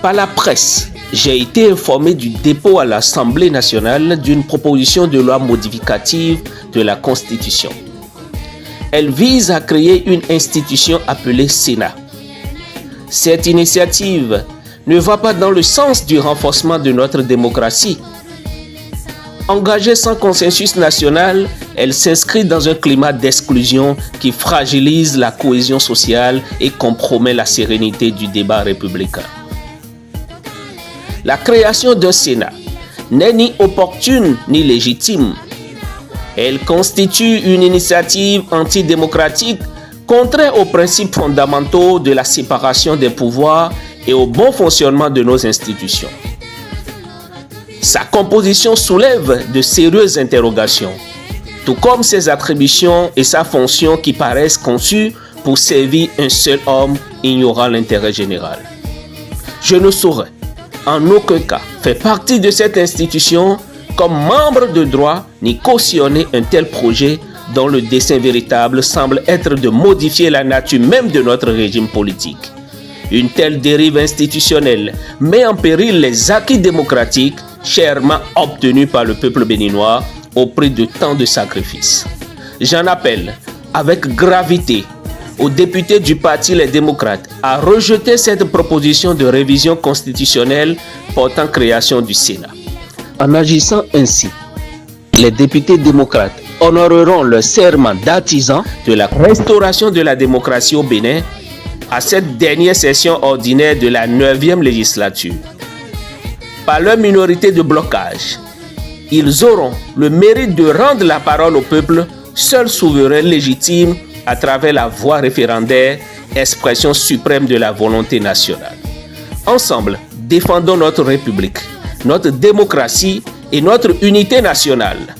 Par la presse, j'ai été informé du dépôt à l'Assemblée nationale d'une proposition de loi modificative de la Constitution. Elle vise à créer une institution appelée Sénat. Cette initiative ne va pas dans le sens du renforcement de notre démocratie. Engagée sans consensus national, elle s'inscrit dans un climat d'exclusion qui fragilise la cohésion sociale et compromet la sérénité du débat républicain. La création d'un Sénat n'est ni opportune ni légitime. Elle constitue une initiative antidémocratique contraire aux principes fondamentaux de la séparation des pouvoirs et au bon fonctionnement de nos institutions. Sa composition soulève de sérieuses interrogations, tout comme ses attributions et sa fonction qui paraissent conçues pour servir un seul homme ignorant l'intérêt général. Je ne saurais en aucun cas faire partie de cette institution comme membre de droit ni cautionner un tel projet dont le dessein véritable semble être de modifier la nature même de notre régime politique. Une telle dérive institutionnelle met en péril les acquis démocratiques chèrement obtenus par le peuple béninois au prix de tant de sacrifices. J'en appelle avec gravité aux députés du Parti Les Démocrates à rejeter cette proposition de révision constitutionnelle portant création du Sénat. En agissant ainsi, les députés démocrates honoreront le serment d'artisans de la restauration de la démocratie au Bénin à cette dernière session ordinaire de la 9e législature. Par leur minorité de blocage, ils auront le mérite de rendre la parole au peuple, seul souverain légitime à travers la voie référendaire, expression suprême de la volonté nationale. Ensemble, défendons notre République, notre démocratie et notre unité nationale.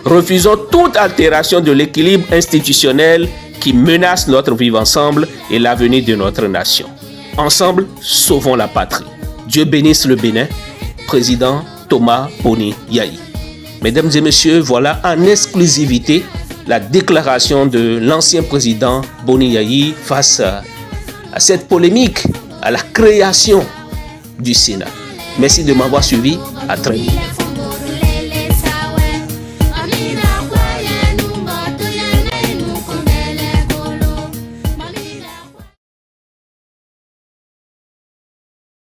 Refusons toute altération de l'équilibre institutionnel qui menace notre vivre ensemble et l'avenir de notre nation. Ensemble, sauvons la patrie. Dieu bénisse le Bénin. Président Thomas Boni Yayi. Mesdames et messieurs, voilà en exclusivité la déclaration de l'ancien président Boni Yayi face à cette polémique, à la création du Sénat. Merci de m'avoir suivi. À très vite.